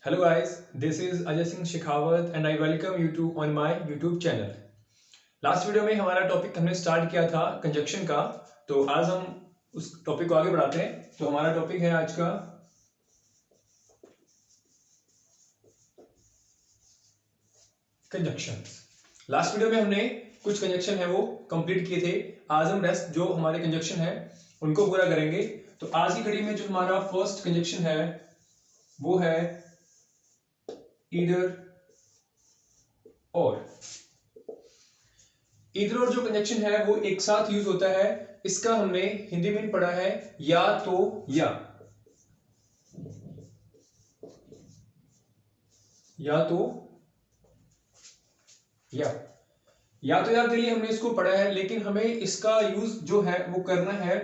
Hello guys, this is Ajay Singh Shekhawat and I welcome you to on my YouTube channel. Last video में हमारा topic हमने start किया था conjunction का, तो आज हम उस टॉपिक को आगे बढ़ाते हैं। तो हमारा टॉपिक है आज का कंजक्शन। लास्ट वीडियो में हमने कुछ कंजक्शन है वो कंप्लीट किए थे। आज हम रेस्ट जो हमारे कंजक्शन है उनको पूरा करेंगे। तो आज की घड़ी में जो हमारा फर्स्ट कंजक्शन है वो है ईदर और। ईदर और जो कंजक्शन है वो एक साथ यूज होता है। इसका हमने हिंदी में पढ़ा है या तो या तो या तो या के लिए हमने इसको पढ़ा है, लेकिन हमें इसका यूज जो है वो करना है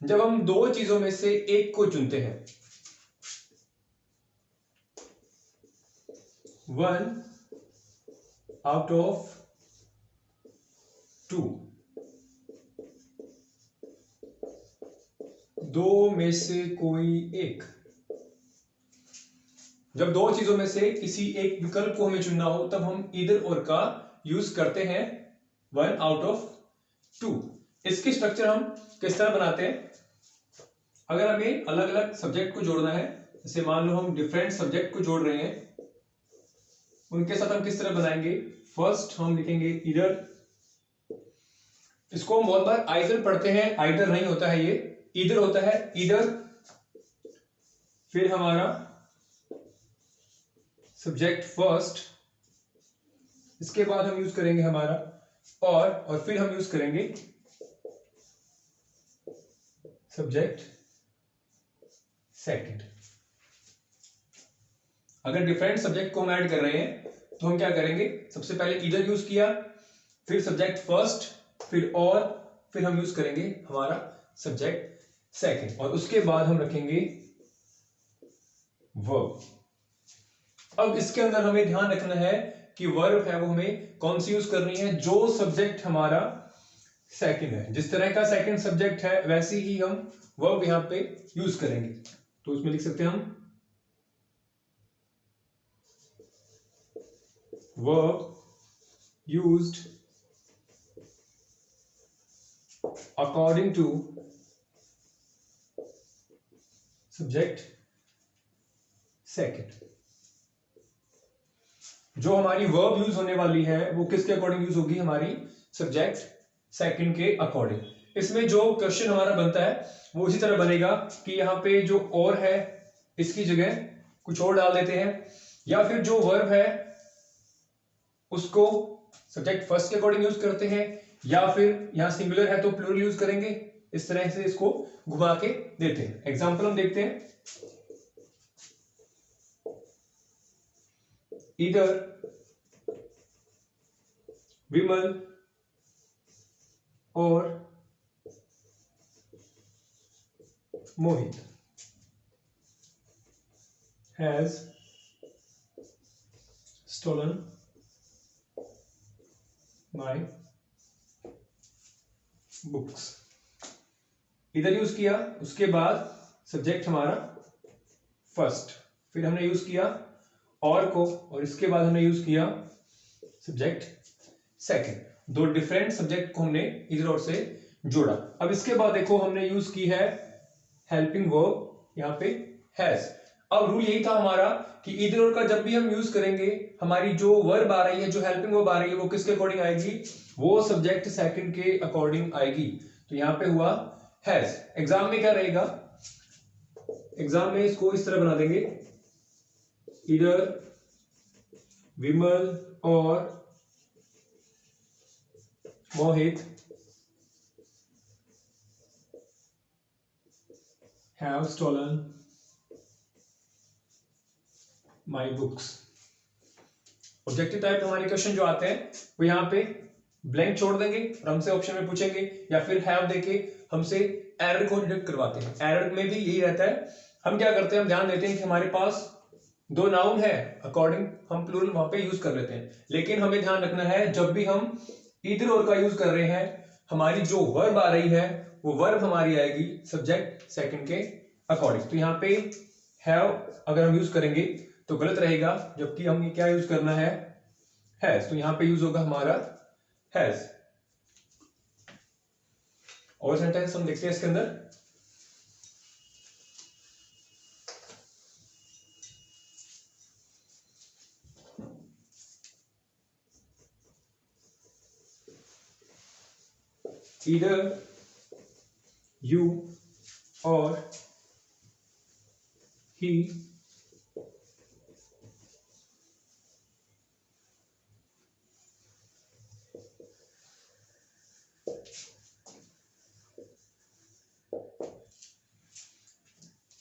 जब हम दो चीजों में से एक को चुनते हैं। वन आउट ऑफ टू, दो में से कोई एक। जब दो चीजों में से किसी एक विकल्प को हमें चुनना हो तब हम ईदर और का यूज करते हैं वन आउट ऑफ टू। इसकी स्ट्रक्चर हम किस तरह बनाते हैं? अगर हमें अलग अलग सब्जेक्ट को जोड़ना है, जैसे मान लो हम डिफरेंट सब्जेक्ट को जोड़ रहे हैं, उनके साथ हम किस तरह बनाएंगे? फर्स्ट हम लिखेंगे ईदर। इसको हम बहुत बार आइदर पढ़ते हैं, आइदर नहीं होता है, ये ईदर होता है। ईदर, फिर हमारा सब्जेक्ट फर्स्ट, इसके बाद हम यूज करेंगे हमारा और फिर हम यूज करेंगे सब्जेक्ट सेकंड। अगर डिफरेंट सब्जेक्ट को हम ऐड कर रहे हैं तो हम क्या करेंगे? सबसे पहले ईदर यूज किया, फिर सब्जेक्ट फर्स्ट, फिर हम यूज करेंगे हमारा सब्जेक्ट सेकंड, और उसके बाद हम रखेंगे वर्ब। अब इसके अंदर हमें ध्यान रखना है कि वर्ब है वो हमें कौन सी यूज करनी है? जो सब्जेक्ट हमारा सेकंड है, जिस तरह का सेकंड सब्जेक्ट है वैसे ही हम वर्ब यहां पे यूज करेंगे। तो उसमें लिख सकते हैं हम verb used according to subject second. जो हमारी वर्ब यूज होने वाली है वो किसके अकॉर्डिंग यूज होगी? हमारी सब्जेक्ट सेकंड के अकॉर्डिंग। इसमें जो क्वेश्चन हमारा बनता है वो इसी तरह बनेगा कि यहाँ पे जो और है इसकी जगह कुछ और डाल देते हैं, या फिर जो वर्ब है उसको सब्जेक्ट फर्स्ट के अकॉर्डिंग यूज करते हैं, या फिर यहां सिंगुलर है तो प्लूरल यूज करेंगे। इस तरह से इसको घुमा के देते हैं। एग्जाम्पल हम देखते हैं। ईदर विमल और मोहित हैज स्टोलन माई बुक्स। इधर यूज किया, उसके बाद सब्जेक्ट हमारा फर्स्ट, फिर हमने यूज किया और को, और इसके बाद हमने यूज किया सब्जेक्ट सेकंड। दो डिफरेंट सब्जेक्ट को हमने इधर और से जोड़ा। अब इसके बाद देखो हमने यूज की है हेल्पिंग वर्ब, यहां पे हैज। अब रूल यही था हमारा कि इधर और का जब भी हम यूज करेंगे, हमारी जो वर्ब आ रही है, जो हेल्पिंग वर्ब आ रही है, वो किसके अकॉर्डिंग आएगी? वो सब्जेक्ट सेकंड के अकॉर्डिंग आएगी। तो यहां पे हुआ हैज। एग्जाम में क्या रहेगा? एग्जाम में इसको इस तरह बना देंगे, इधर विमल और Mohit have stolen my books. Objective type हमारे क्वेश्चन जो आते हैं वो यहाँ पे ब्लैंक छोड़ देंगे और हमसे ऑप्शन में पूछेंगे, या फिर हैव देके हमसे एरर को डिटेक्ट करवाते हैं। एरर में भी यही रहता है, हम क्या करते हैं, हम ध्यान देते हैं कि हमारे पास दो नाउन है, अकॉर्डिंग हम प्लूरल वहां पे यूज कर लेते हैं। लेकिन हमें ध्यान रखना है जब भी हम ईदर और का यूज कर रहे हैं, हमारी जो वर्ब आ रही है वो वर्ब हमारी आएगी सब्जेक्ट सेकंड के अकॉर्डिंग। तो यहाँ पे हैव अगर हम यूज करेंगे तो गलत रहेगा, जबकि हमें क्या यूज करना है, हैज। तो यहां पे यूज होगा हमारा हैज। और सेंटेंस हम देखते हैं इसके अंदर। Either you or he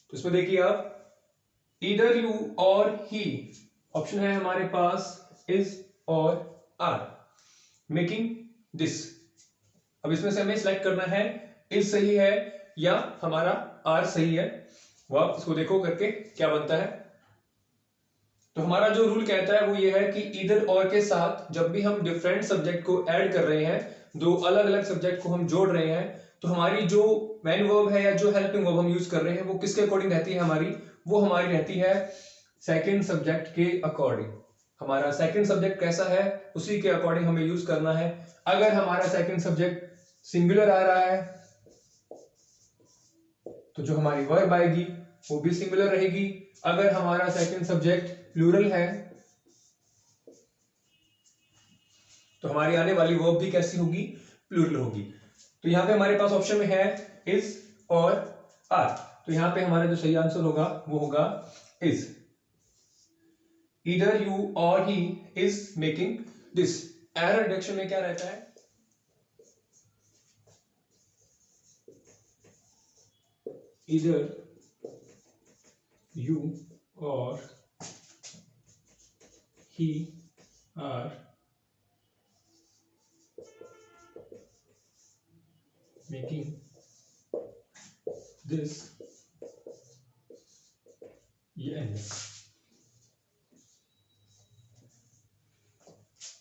तो इसमें देखिए आप, either you और he ऑप्शन है हमारे पास is और are making this। अब इसमें से हमें सिलेक्ट करना है is सही है या हमारा are सही है। वो आप इसको देखो करके क्या बनता है। तो हमारा जो रूल कहता है वो ये है कि ईदर और के साथ जब भी हम डिफरेंट सब्जेक्ट को ऐड कर रहे हैं, दो अलग अलग सब्जेक्ट को हम जोड़ रहे हैं, तो हमारी जो मेन वर्ब है या जो हेल्पिंग वर्ब हम यूज कर रहे हैं वो किसके अकॉर्डिंग रहती है हमारी, वो हमारी रहती है सेकंड सब्जेक्ट के अकॉर्डिंग। हमारा सेकंड सब्जेक्ट कैसा है उसी के अकॉर्डिंग हमें यूज करना है। अगर हमारा सेकंड सब्जेक्ट सिंगुलर आ रहा है तो जो हमारी वर्ब आएगी वो भी सिंगुलर रहेगी। अगर हमारा सेकंड सब्जेक्ट प्लूरल है तो हमारी आने वाली वर्ब भी कैसी होगी, प्लूरल होगी। तो यहां पे हमारे पास ऑप्शन में है इज और आर। तो यहां पे हमारा जो सही आंसर होगा वो होगा इज। ईदर यू और he is making this. Error reduction में क्या रहता है, either you or he are making this, ये एंड।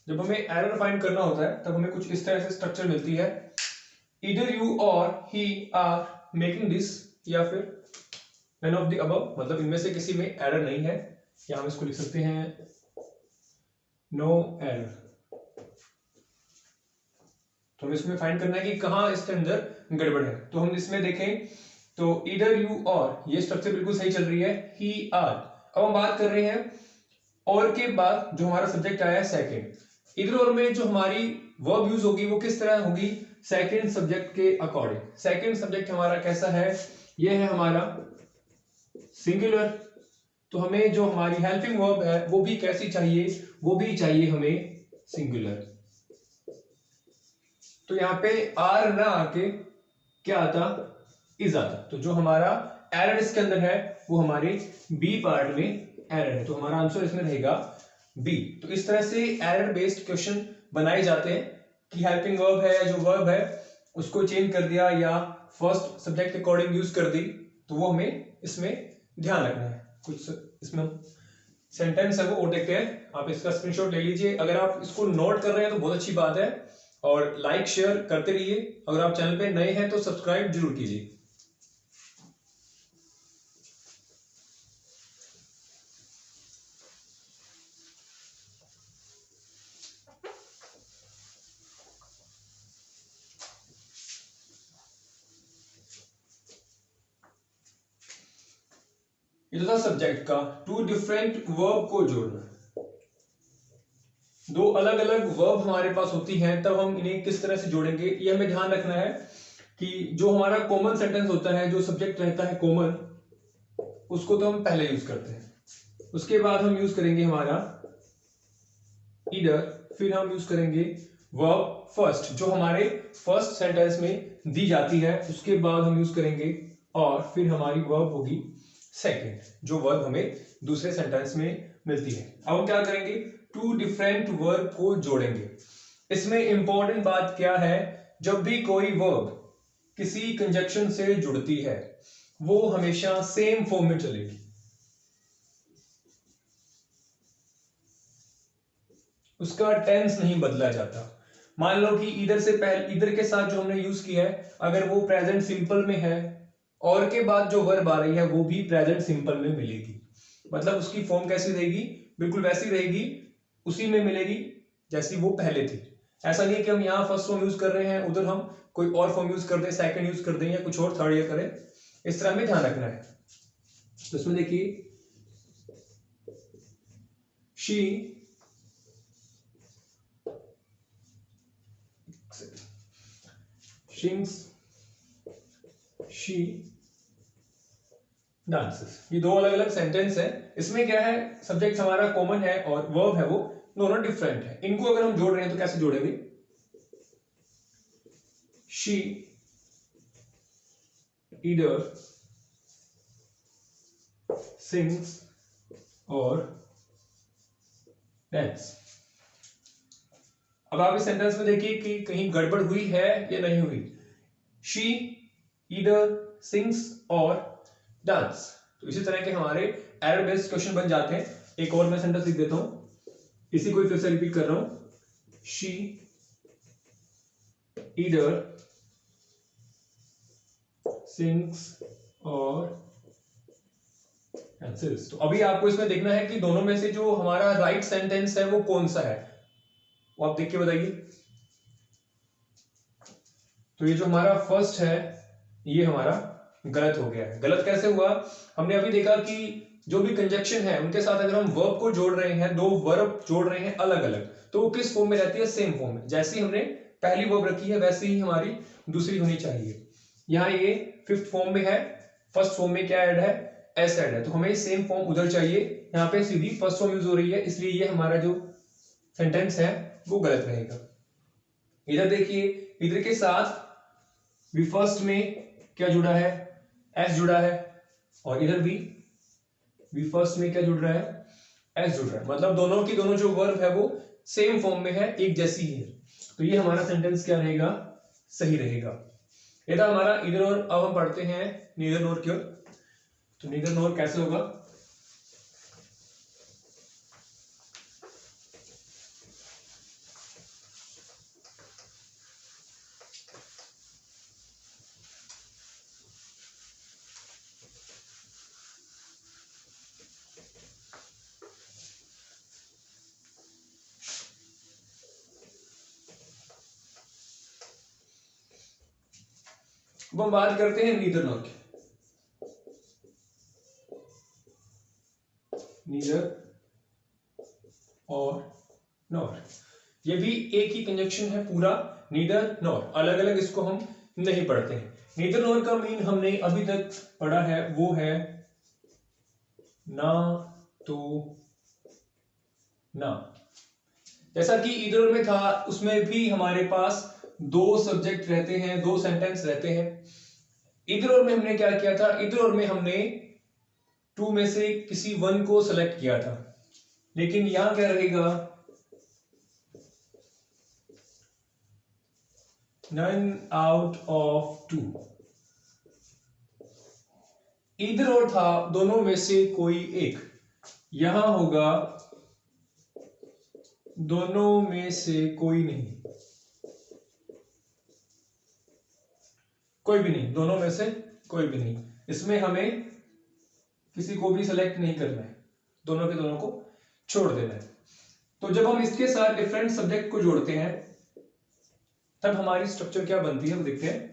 जब हमें एरर फाइंड करना होता है तब हमें कुछ इस तरह से स्ट्रक्चर मिलती है, ईदर यू और ही आर मेकिंग दिस, या फिर none of the above, मतलब इनमें से किसी में एरर नहीं है। या हम इसको लिख सकते हैं नो एरर। तो हमें इसमें फाइंड करना है कि कहां इसके अंदर गड़बड़ है। तो हम इसमें देखें तो ईदर यू और, ये स्ट्रक्चर बिल्कुल सही चल रही है, ही आर। अब हम बात कर रहे हैं और के बाद जो हमारा सब्जेक्ट आया है सेकंड। इधर और में जो हमारी वर्ब यूज होगी वो किस तरह होगी, सेकंड सब्जेक्ट के अकॉर्डिंग। सेकंड सब्जेक्ट हमारा कैसा है, ये है हमारा सिंगुलर। तो हमें जो हमारी हेल्पिंग वर्ब है वो भी कैसी चाहिए, वो भी चाहिए हमें सिंगुलर। तो यहां पे आर ना आके क्या आता, इज आता। तो जो हमारा एरर इसके अंदर है वो हमारे बी पार्ट में एरर है। तो हमारा आंसर इसमें रहेगा बी। तो इस तरह से एरर बेस्ड क्वेश्चन बनाए जाते हैं कि हेल्पिंग वर्ब है, जो वर्ब है उसको चेंज कर दिया या फर्स्ट सब्जेक्ट के अकॉर्डिंग यूज कर दी, तो वो हमें इसमें ध्यान रखना है। कुछ इसमें सेंटेंस है वो और देखते हैं। आप इसका स्क्रीनशॉट ले लीजिए। अगर आप इसको नोट कर रहे हैं तो बहुत अच्छी बात है, और लाइक शेयर करते रहिए। अगर आप चैनल पे नए हैं तो सब्सक्राइब जरूर कीजिए। ये था सब्जेक्ट का टू डिफरेंट वर्ब को जोड़ना। दो अलग अलग वर्ब हमारे पास होती हैं, तब हम इन्हें किस तरह से जोड़ेंगे ये हमें ध्यान रखना है कि जो हमारा कॉमन सेंटेंस होता है, जो सब्जेक्ट रहता है कॉमन, उसको तो हम पहले यूज करते हैं। उसके बाद हम यूज करेंगे हमारा ईदर, फिर हम यूज करेंगे वर्ब फर्स्ट जो हमारे फर्स्ट सेंटेंस में दी जाती है, उसके बाद हम यूज करेंगे और फिर हमारी वर्ब होगी सेकंड, जो वर्ब हमें दूसरे सेंटेंस में मिलती है। अब हम क्या करेंगे, टू डिफरेंट वर्ब को जोड़ेंगे। इसमें इंपॉर्टेंट बात क्या है, जब भी कोई वर्ब किसी कंजक्शन से जुड़ती है वो हमेशा सेम फॉर्म में चलेगी। उसका टेंस नहीं बदला जाता। मान लो कि इधर से पहले, इधर के साथ जो हमने यूज किया है, अगर वो प्रेजेंट सिंपल में है और के बाद जो वर्ब आ रही है वो भी प्रेजेंट सिंपल में मिलेगी। मतलब उसकी फॉर्म कैसी रहेगी, बिल्कुल वैसी रहेगी, उसी में मिलेगी जैसी वो पहले थी। ऐसा नहीं है कि हम यहाँ फर्स्ट फॉर्म यूज कर रहे हैं, उधर हम कोई और फॉर्म यूज कर दें, सेकंड यूज कर दें या कुछ और थर्ड ईयर करें, इस तरह हमें ध्यान रखना है। तो इसमें देखिए she sings, she dances। ये दो अलग अलग सेंटेंस है। इसमें क्या है, सब्जेक्ट हमारा कॉमन है और वर्ब है वो दोनों डिफरेंट है। इनको अगर हम जोड़ रहे हैं तो कैसे जोड़ेंगे, she either sings or dance। अब आप इस सेंटेंस में देखिए कि कहीं गड़बड़ हुई है या नहीं हुई। she either sings or dance। तो इसी तरह के हमारे एरर बेस्ड क्वेश्चन बन जाते हैं। एक और मैं सेंटेंस लिख देता हूं, इसी को फिर से रिपीट कर रहा हूं, she either sings or dances। तो अभी आपको इसमें देखना है कि दोनों में से जो हमारा राइट सेंटेंस है वो कौन सा है, वो आप देख के बताइए। तो ये जो हमारा फर्स्ट है ये हमारा गलत हो गया है। गलत कैसे हुआ, हमने अभी देखा कि जो भी कंजक्शन है उनके साथ अगर हम वर्ब को जोड़ रहे हैं, दो वर्ब जोड़ रहे हैं अलग अलग, तो वो किस फॉर्म में रहती है, सेम फॉर्म में। जैसी हमने पहली वर्ब रखी है वैसे ही हमारी दूसरी होनी चाहिए। यहाँ ये फिफ्थ फॉर्म में है, फर्स्ट फॉर्म में क्या ऐड है, एस ऐड है, तो हमें सेम फॉर्म उधर चाहिए। यहाँ पे सीधी फर्स्ट फॉर्म यूज हो रही है, इसलिए ये हमारा जो सेंटेंस है वो गलत रहेगा। इधर देखिए, इधर के साथ भी फर्स्ट में क्या जुड़ा है, एस जुड़ा है, और इधर भी फर्स्ट में क्या जुड़ रहा है, एस जुड़ रहा है। मतलब दोनों की दोनों जो वर्ब है वो सेम फॉर्म में है, एक जैसी ही है। तो ये हमारा सेंटेंस क्या रहेगा, सही रहेगा। ये था हमारा इधर और। अब हम पढ़ते हैं नीदर नोर की ओर। तो नीदर नोर कैसे होगा, अब हम बात करते हैं नीदर नॉर की। नीदर और नॉर, ये भी एक ही कंजक्शन है पूरा, नीदर नॉर। अलग अलग इसको हम नहीं पढ़ते हैं। नीदर नॉर का मीन हमने अभी तक पढ़ा है, वो है ना तो ना। जैसा कि इधर में था, उसमें भी हमारे पास दो सब्जेक्ट रहते हैं, दो सेंटेंस रहते हैं। इधर और में हमने क्या किया था, इधर और में हमने टू में से किसी वन को सेलेक्ट किया था, लेकिन यहां क्या रहेगा, नन आउट ऑफ टू। इधर और था दोनों में से कोई एक, यहां होगा दोनों में से कोई नहीं, कोई भी नहीं, दोनों में से कोई भी नहीं। इसमें हमें किसी को भी सेलेक्ट नहीं करना है, दोनों के दोनों को छोड़ देना है। तो जब हम इसके साथ डिफरेंट सब्जेक्ट को जोड़ते हैं तब हमारी स्ट्रक्चर क्या बनती है वो देखते हैं।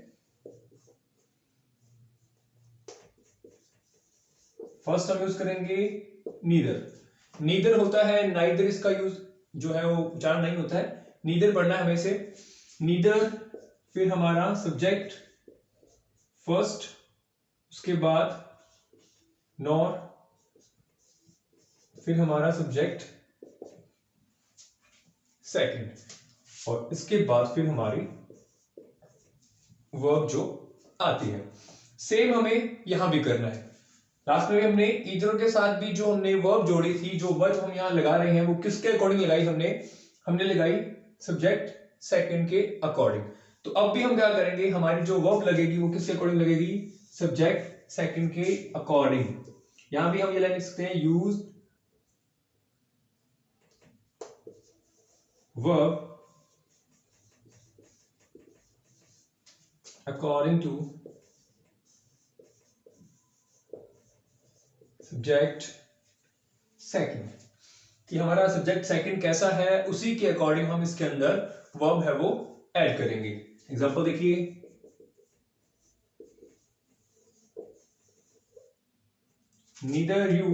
फर्स्ट हम यूज करेंगे नीदर। नीदर होता है नाइदर, इसका यूज जो है वो उच्चारण नहीं होता है, नीदर पढ़ना है हमें से। नीदर, फिर हमारा सब्जेक्ट फर्स्ट, उसके बाद नॉर, फिर हमारा सब्जेक्ट सेकंड, और इसके बाद फिर हमारी वर्ब जो आती है। सेम हमें यहां भी करना है। लास्ट में हमने इधर के साथ भी जो हमने वर्ब जोड़ी थी, जो वर्ब हम यहां लगा रहे हैं वो किसके अकॉर्डिंग लगाई, हमने लगाई सब्जेक्ट सेकंड के अकॉर्डिंग। तो अब भी हम क्या करेंगे, हमारी जो वर्ब लगेगी वो किसके अकॉर्डिंग लगेगी, सब्जेक्ट सेकंड के अकॉर्डिंग। यहां भी हम ये लाइन लिख सकते हैं, use verb according to subject second, कि हमारा सब्जेक्ट सेकंड कैसा है उसी के अकॉर्डिंग हम इसके अंदर वर्ब है वो ऐड करेंगे। एग्जांपल देखिए, neither you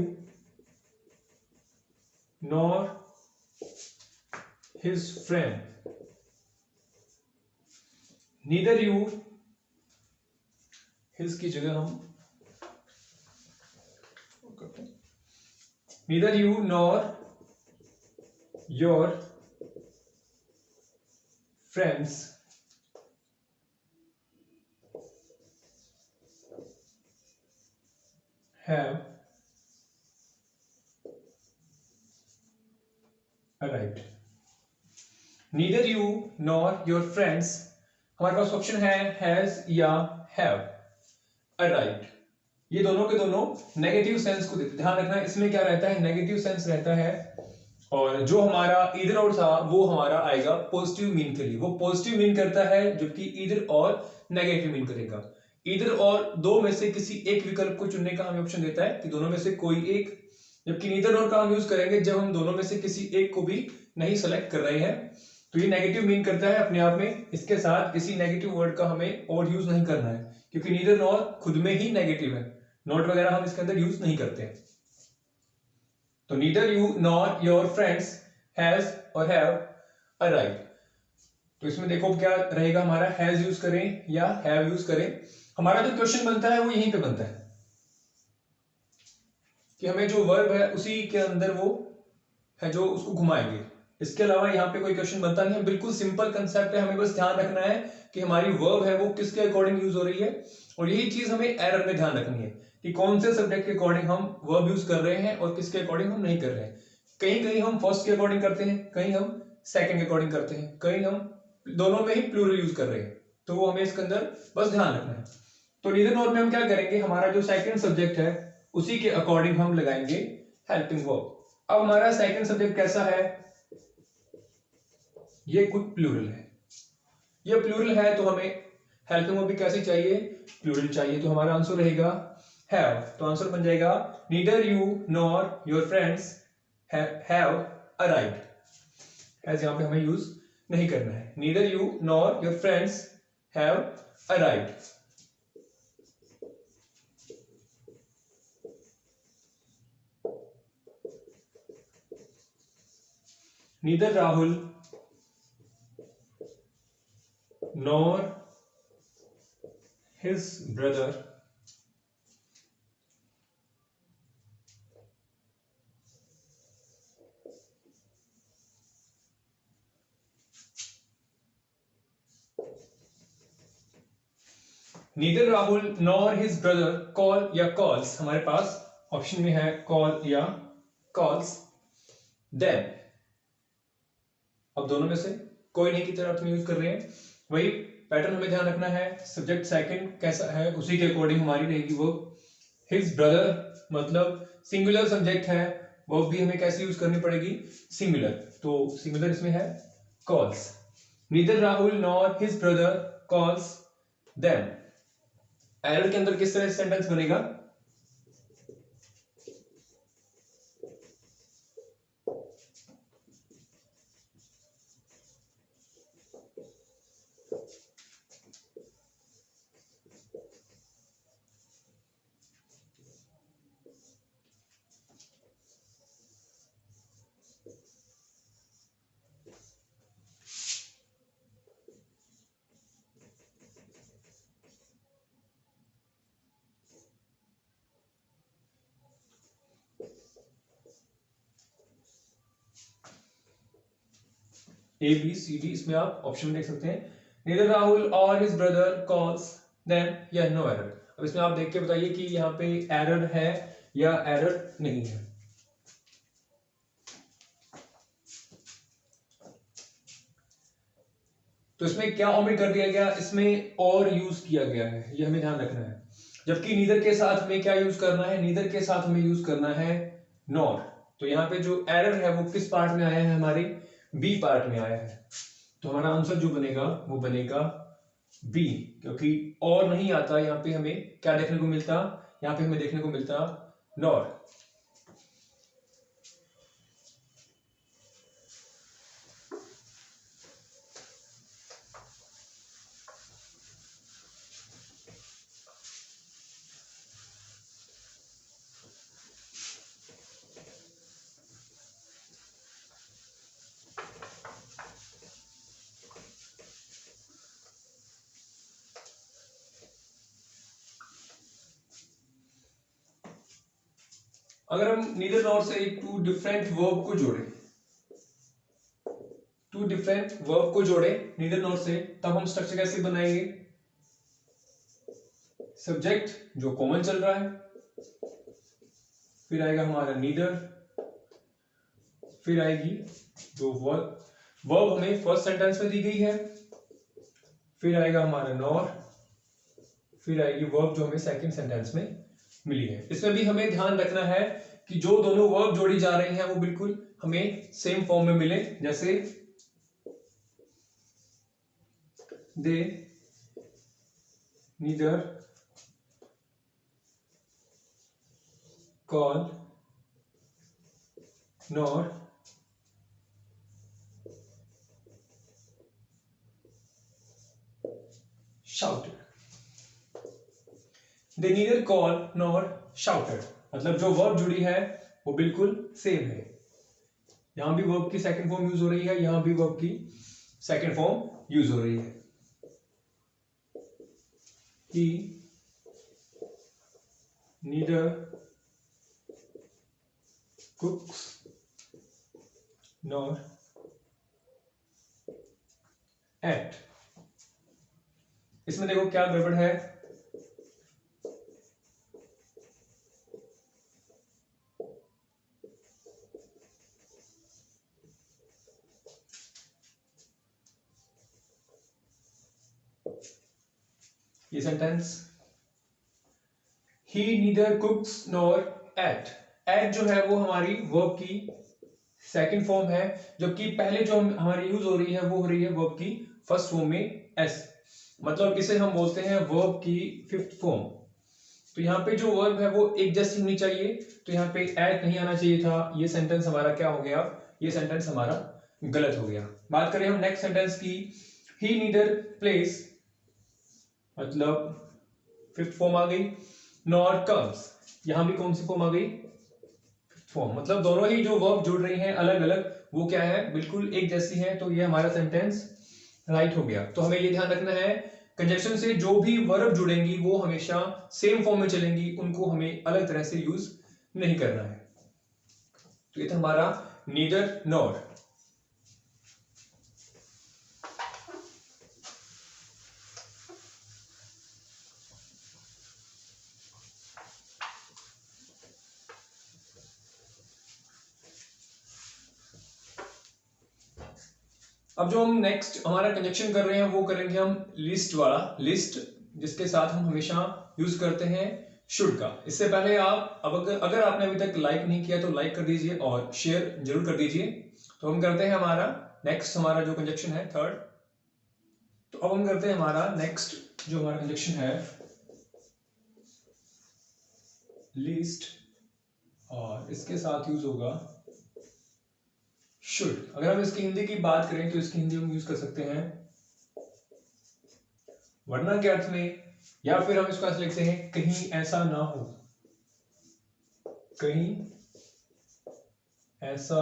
nor his friend, neither you, his की जगह हम neither you nor your friends have arrived। neither you nor your friends, हमारे पास ऑप्शन है has या have। arrived, ये दोनों के दोनों नेगेटिव सेंस को देते, ध्यान रखना इसमें क्या रहता है, नेगेटिव सेंस रहता है, और जो हमारा ईदर और था वो हमारा आएगा पॉजिटिव मीन के लिए, वो पॉजिटिव मीन करता है जबकि ईदर और नेगेटिव मीन करेगा। ईदर और दो में से किसी एक विकल्प को चुनने का हमें ऑप्शन देता है कि दोनों में से कोई एक, जबकि नीदर और का हम यूज करेंगे जब हम दोनों में से किसी एक को भी नहीं सेलेक्ट कर रहे हैं। तो ये नेगेटिव मीन करता है अपने आप में, इसके साथ किसी नेगेटिव वर्ड का हमें और यूज नहीं करना है, क्योंकि नीदर नॉर खुद में ही नेगेटिव है, नॉट वगैरह हम इसके अंदर यूज नहीं करते। तो neither you nor your friends has और हैव अराइव्ड। तो इसमें देखो क्या रहेगा, हमारा हैज यूज करें या हैव यूज करें, हमारा जो क्वेश्चन बनता है वो यहीं पे बनता है कि हमें जो वर्ब है उसी के अंदर वो है जो उसको घुमाएंगे। इसके अलावा यहाँ पे कोई क्वेश्चन बनता नहीं है, बिल्कुल सिंपल कंसेप्ट है, हमें बस ध्यान रखना है कि हमारी वर्ब है वो किसके अकॉर्डिंग यूज हो रही है, और यही चीज हमें एरर में ध्यान रखनी है कि कौन से सब्जेक्ट के अकॉर्डिंग हम वर्ब यूज कर रहे हैं और किसके अकॉर्डिंग हम नहीं कर रहे हैं। कहीं कहीं हम फर्स्ट के अकॉर्डिंग करते हैं, कहीं हम सेकंड के अकॉर्डिंग करते हैं, कहीं हम दोनों में ही प्लूरल यूज कर रहे हैं, तो वो हमें इसके अंदर बस ध्यान रखना है। तो नीदर नॉर में हम क्या करेंगे, हमारा जो सेकंड सब्जेक्ट है उसी के अकॉर्डिंग हम लगाएंगे हेल्पिंग वर्ब। अब हमारा सेकंड सब्जेक्ट कैसा है, ये खुद प्लूरल है, ये प्लूरल है तो हमें हेल्पिंग वर्ब भी कैसी चाहिए, प्लूरल चाहिए, तो हमारा आंसर रहेगा हैव। तो आंसर बन जाएगा neither you nor your friends have arrived. Has यहां पे हमें यूज नहीं करना है, neither you nor your friends have arrived. neither Rahul nor his brother neither Rahul nor his brother call या calls, हमारे पास ऑप्शन में है call या calls them। अब दोनों में से कोई नहीं की तरह अर्थ में यूज कर रहे हैं, वही पैटर्न हमें ध्यान रखना है, सब्जेक्ट सेकंड कैसा है उसी के अकॉर्डिंग हमारी रहेगी वो। हिज ब्रदर मतलब सिंगुलर सब्जेक्ट है, वो भी हमें कैसे यूज करनी पड़ेगी, सिंगुलर, तो सिंगुलर इसमें है calls. Neither Rahul nor his brother calls them, error के अंदर किस तरह सेंटेंस बनेगा, ए बी सी डी, इसमें आप ऑप्शन में देख सकते हैं, नीदर राहुल और हिज ब्रदर कॉल्स देम या नो एरर। अब इसमें आप देख के बताइए कि यहाँ पे एरर है या एरर नहीं है। तो इसमें क्या ओमिट कर दिया गया, इसमें और यूज किया गया है, ये हमें ध्यान रखना है, जबकि नीदर के साथ हमें क्या यूज करना है, नीदर के साथ हमें यूज करना है नॉर। तो यहाँ पे जो एरर है वो किस पार्ट में आया है, हमारे बी पार्ट में आया है, तो हमारा आंसर जो बनेगा वो बनेगा बी, क्योंकि और नहीं आता, यहाँ पे हमें क्या देखने को मिलता, यहाँ पे हमें देखने को मिलता नॉर। अगर हम नीदर नॉर से टू डिफरेंट वर्ब को जोड़े, नीदर नॉर से, तब हम स्ट्रक्चर कैसे बनाएंगे? सब्जेक्ट जो कॉमन चल रहा है, फिर आएगा हमारा नीदर, फिर आएगी जो वर्ब हमें फर्स्ट सेंटेंस में दी गई है, फिर आएगा हमारा नॉर, फिर आएगी वर्ब जो हमें सेकंड सेंटेंस में मिली है। इसमें भी हमें ध्यान रखना है कि जो दोनों वर्ब जोड़ी जा रही हैं वो बिल्कुल हमें सेम फॉर्म में मिले, जैसे they neither call nor shouted, they neither call nor shouted, मतलब जो वर्ब जुड़ी है वो बिल्कुल सेम है। यहां भी वर्ब की सेकंड फॉर्म यूज हो रही है, यहां भी वर्ब की सेकंड फॉर्म यूज हो रही है। he neither cooks nor ate, इसमें देखो क्या गड़बड़ है, ये sentence he neither cooks nor ate, ate जो है वो हमारी वर्ब की सेकंड फॉर्म है, जबकि पहले जो हमारी यूज हो रही है वो हो रही है वर्ब की फर्स्ट फॉर्म में एस, मतलब इसे हम बोलते हैं वर्ब की फिफ्थ फॉर्म। तो यहाँ पे जो वर्ब है वो एक जैसी होनी चाहिए, तो यहाँ पे एट नहीं आना चाहिए था। ये सेंटेंस हमारा क्या हो गया? ये सेंटेंस हमारा गलत हो गया। बात करें हम नेक्स्ट सेंटेंस की, ही नीदर प्लेस, मतलब फिफ्थ फॉर्म आ गई, नॉर कम्स, यहां भी कौन सी फॉर्म आ गई? फॉर्म, मतलब दोनों ही जो वर्ब जुड़ रही हैं अलग अलग, वो क्या है? बिल्कुल एक जैसी है, तो ये हमारा सेंटेंस राइट हो गया। तो हमें ये ध्यान रखना है, कंजक्शन से जो भी वर्ब जुड़ेंगी वो हमेशा सेम फॉर्म में चलेंगी, उनको हमें अलग तरह से यूज नहीं करना है। तो ये था हमारा नीदर नॉर। अब जो हम नेक्स्ट हमारा कंजक्शन कर रहे हैं वो करेंगे हम लिस्ट वाला, लिस्ट जिसके साथ हम हमेशा यूज करते हैं शुड का। इससे पहले आप अगर आपने अभी तक लाइक नहीं किया तो लाइक कर दीजिए और शेयर जरूर कर दीजिए। तो हम करते हैं हमारा नेक्स्ट, हमारा जो कंजक्शन है थर्ड। तो अब हम करते हैं हमारा नेक्स्ट जो हमारा कंजक्शन है लिस्ट, और इसके साथ यूज होगा शुड। अगर हम इसकी हिंदी की बात करें तो इसकी हिंदी हम यूज कर सकते हैं वरना के अर्थ में, या फिर हम इसको ऐसे लिखते हैं कहीं ऐसा ना हो, कहीं ऐसा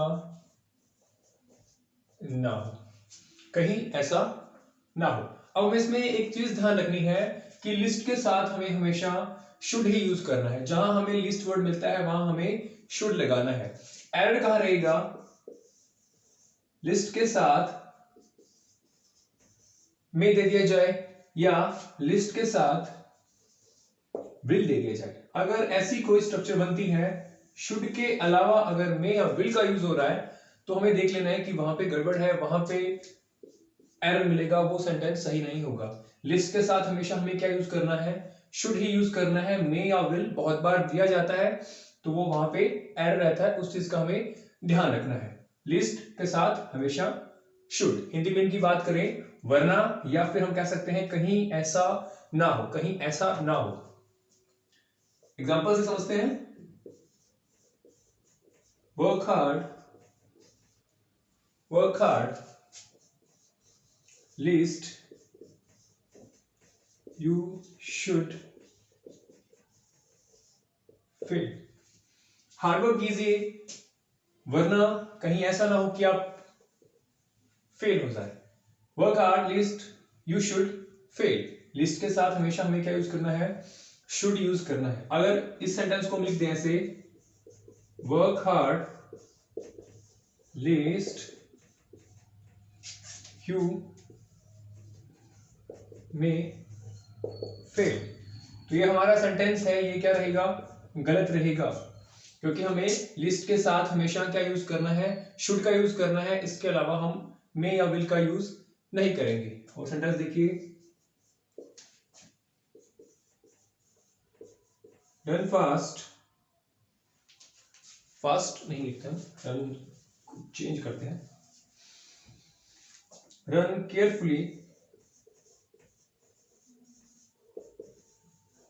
ना हो, कहीं ऐसा ना हो। अब हमें इसमें एक चीज ध्यान रखनी है कि लिस्ट के साथ हमें हमेशा शुड ही यूज करना है। जहां हमें लिस्ट वर्ड मिलता है वहां हमें शुड लगाना है। एरर कहां रहेगा? लिस्ट के साथ में दे दिया जाए या लिस्ट के साथ विल दे दिया जाए। अगर ऐसी कोई स्ट्रक्चर बनती है शुड के अलावा अगर में या विल का यूज हो रहा है, तो हमें देख लेना है कि वहां पे गड़बड़ है, वहां पे एरर मिलेगा, वो सेंटेंस सही नहीं होगा। लिस्ट के साथ हमेशा हमें क्या यूज करना है? शुड ही यूज करना है। में या विल बहुत बार दिया जाता है तो वो वहां पे एरर रहता है, उस चीज का हमें ध्यान रखना है। लिस्ट के साथ हमेशा शुड। हिंदी में इनकी बात करें वरना, या फिर हम कह सकते हैं कहीं ऐसा ना हो, कहीं ऐसा ना हो। एग्जांपल से समझते हैं, work hard, list you should fail. Hard work कीजिए वरना कहीं ऐसा ना हो कि आप फेल हो जाए। Work hard, list you should fail. List के साथ हमेशा हमें क्या यूज करना है? शुड यूज करना है। अगर इस सेंटेंस को हम लिख दें ऐसे, वर्क हार्ड लेस्ट यू में फेल। तो ये हमारा सेंटेंस है, ये क्या रहेगा, गलत रहेगा, क्योंकि हमें लिस्ट के साथ हमेशा क्या यूज करना है, शुड का यूज करना है। इसके अलावा हम मे या विल का यूज नहीं करेंगे। और सेंटेंस देखिए, रन फास्ट, फास्ट नहीं लिखते हम, रन चेंज करते हैं, run carefully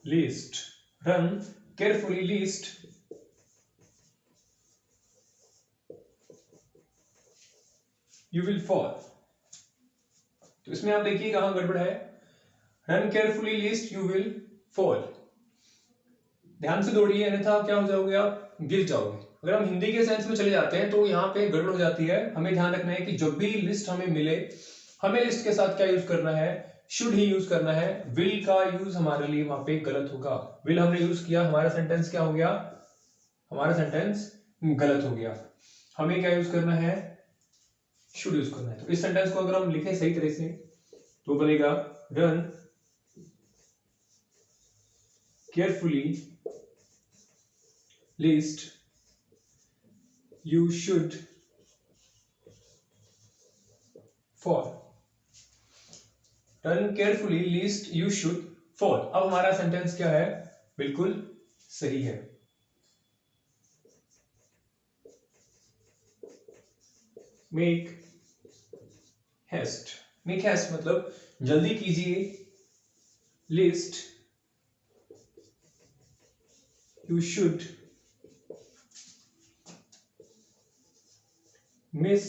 least, run carefully least you will fall. तो इसमें आप देखिए कहां गड़बड़ है, run carefully least you will fall, ध्यान से दौड़िए अन्यथा क्या हो जाओगे, आप गिर जाओगे। अगर हम हिंदी के सेंस में चले जाते हैं तो यहाँ पे गड़बड़ हो जाती है। हमें ध्यान रखना है कि जब भी लिस्ट हमें मिले, हमें लिस्ट के साथ क्या यूज करना है, शुड ही यूज करना है। विल का यूज हमारे लिए वहां पे गलत होगा। विल हमने यूज किया, हमारा सेंटेंस क्या हो गया, हमारा सेंटेंस गलत हो गया। हमें क्या यूज करना है, शुड यूज करना है। तो इस सेंटेंस को अगर हम लिखें सही तरह से तो बनेगा, run carefully least you should fall, run carefully least you should fall. अब हमारा सेंटेंस क्या है, बिल्कुल सही है। मेक हेस्ट, मेक हेस्ट मतलब जल्दी कीजिए, lest you should miss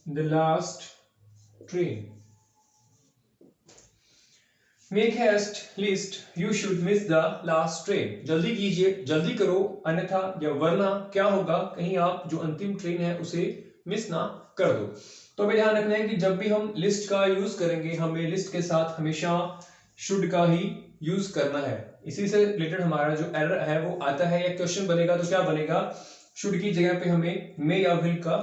the last train. Make haste lest you should miss the last train, जल्दी कीजिए, जल्दी करो, अन्यथा या वरना क्या होगा, कहीं आप जो अंतिम ट्रेन है उसे मिस ना कर दो। तो हमें ध्यान रखना है कि जब भी हम लिस्ट का यूज करेंगे, हमें लिस्ट के साथ हमेशा शुड का ही यूज करना है। इसी से रिलेटेड हमारा जो एरर है वो आता है, या क्वेश्चन बनेगा तो क्या बनेगा, शुड की जगह पे हमें मे या विल का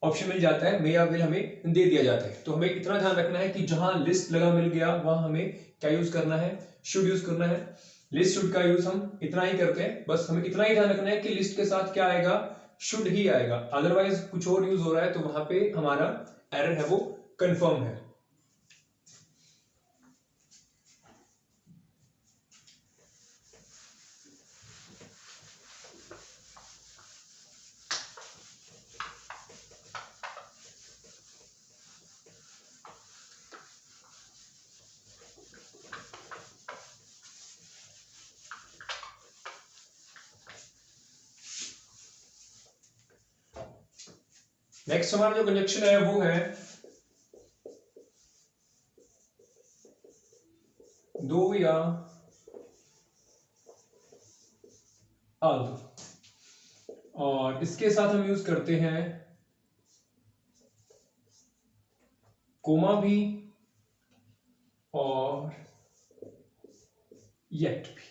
ऑप्शन मिल जाता है, मे या विल हमें दे दिया जाता है। तो हमें इतना ध्यान रखना है कि जहां लिस्ट लगा मिल गया वहां हमें क्या यूज करना है, शुड यूज करना है। लिस्ट शुड का यूज हम इतना ही करते हैं, बस हमें इतना ही ध्यान रखना है कि लिस्ट के साथ क्या आएगा, शुड ही आएगा। अदरवाइज कुछ और यूज हो रहा है तो वहां पे हमारा एरर है वो कंफर्म है। नेक्स्ट हमारा जो कंजक्शन है वो है दो या आल्दो, और इसके साथ हम यूज करते हैं कोमा भी और येट भी।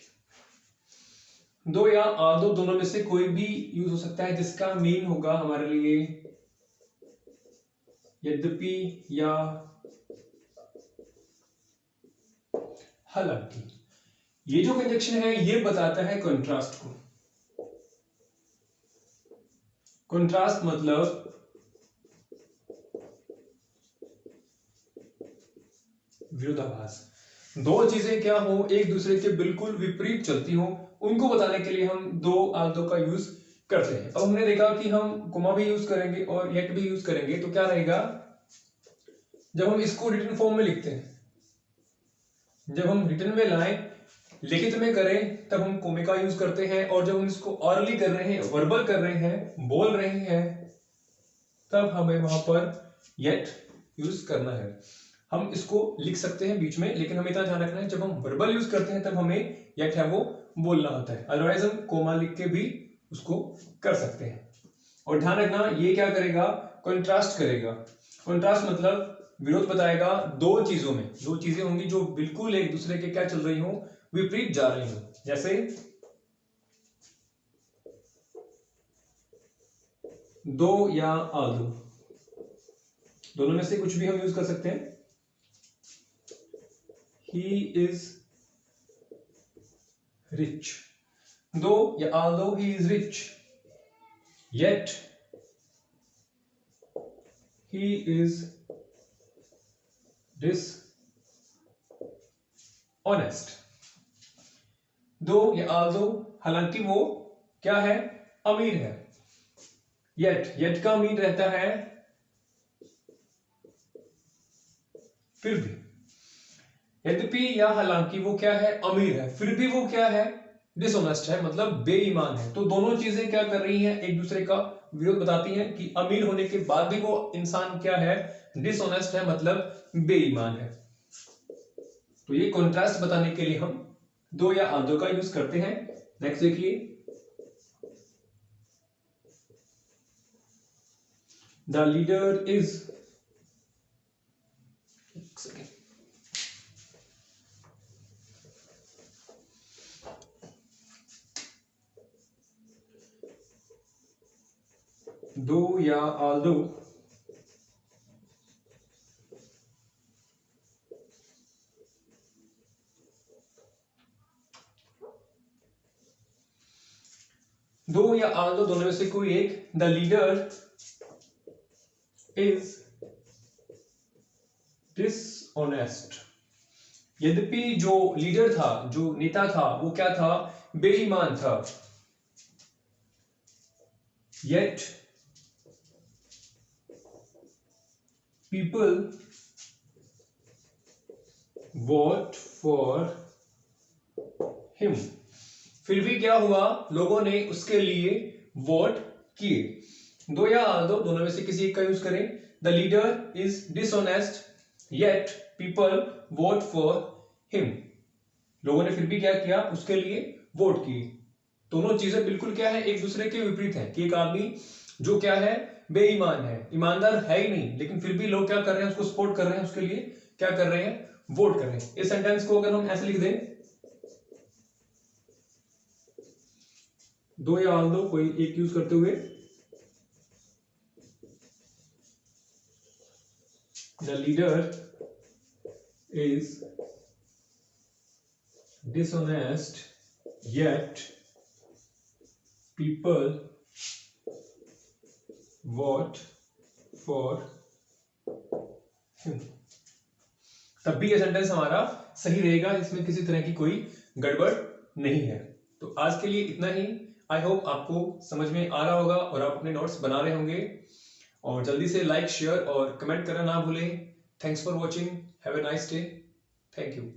दो या आल्दो दोनों में से कोई भी यूज हो सकता है, जिसका मीन होगा हमारे लिए यद्यपि या हालांकि। ये जो कंजक्शन है ये बताता है कंट्रास्ट को। कंट्रास्ट मतलब विरोधाभास, दो चीजें क्या हो, एक दूसरे के बिल्कुल विपरीत चलती हो, उनको बताने के लिए हम दो आल्दो का यूज करते हैं। अब हमने देखा कि हम कोमा भी यूज करेंगे और येट भी यूज करेंगे, तो क्या रहेगा, जब हम इसको रिटन फॉर्म में लिखते हैं, जब हम रिटन में लाएं, लिखित में करें, तब हम कोमे का यूज करते हैं, और जब हम इसको ऑरली कर रहे हैं, वर्बल कर रहे हैं, बोल रहे हैं, तब हमें वहां पर येट यूज करना है। हम इसको लिख सकते हैं बीच में, लेकिन हमें इतना ध्यान रखना है जब हम वर्बल यूज करते हैं तब हमें येट है वो बोलना होता है, अदरवाइज हम कोमा लिख के भी उसको कर सकते हैं। और ध्यान रखना ये क्या करेगा, कंट्रास्ट करेगा। कंट्रास्ट मतलब विरोध बताएगा दो चीजों में, दो चीजें होंगी जो बिल्कुल एक दूसरे के क्या चल रही हो, विपरीत जा रही हो। जैसे दो या आल्दो, दोनों में से कुछ भी हम यूज कर सकते हैं। ही इज रिच, दो या although he is rich, yet he is dishonest, दो या although हालांकि वो क्या है, अमीर है। yet का मीन रहता है फिर भी, यद्यपि या हालांकि वो क्या है, अमीर है, फिर भी वो क्या है, डिसऑनेस्ट है, मतलब बेईमान है। तो दोनों चीजें क्या कर रही हैं, एक दूसरे का विरोध बताती हैं कि अमीर होने के बाद भी वो इंसान क्या है, डिसऑनेस्ट है, मतलब बेईमान है। तो ये कॉन्ट्रास्ट बताने के लिए हम दो या आल्दो का यूज करते हैं। नेक्स्ट देखिए, द लीडर इज, दो या आल्दो दो या आल्दो दोनों में से कोई एक, द लीडर इज डिसऑनेस्ट, यद्यपि जो लीडर था, जो नेता था, वो क्या था, बेईमान था। yet people vote for him, फिर भी क्या हुआ, लोगों ने उसके लिए वोट किए। दो या आल्दो दोनों में से किसी एक का यूज करें। The leader is dishonest yet people vote for him, लोगों ने फिर भी क्या किया, उसके लिए वोट किए। दोनों चीजें बिल्कुल क्या है, एक दूसरे के विपरीत है कि एक आदमी जो क्या है, बेईमान है, ईमानदार है ही नहीं, लेकिन फिर भी लोग क्या कर रहे हैं, उसको सपोर्ट कर रहे हैं, उसके लिए क्या कर रहे हैं, वोट कर रहे हैं। इस सेंटेंस को अगर हम ऐसे लिख दें, दो या आल्दो कोई एक यूज करते हुए, the leader is dishonest yet people vote for him, तब भी ये सेंटेंस हमारा सही रहेगा, इसमें किसी तरह की कोई गड़बड़ नहीं है। तो आज के लिए इतना ही। आई होप आपको समझ में आ रहा होगा और आप अपने नोट्स बना रहे होंगे, और जल्दी से लाइक, शेयर और कमेंट करना ना भूलें। Thanks for watching, have a nice day, thank you.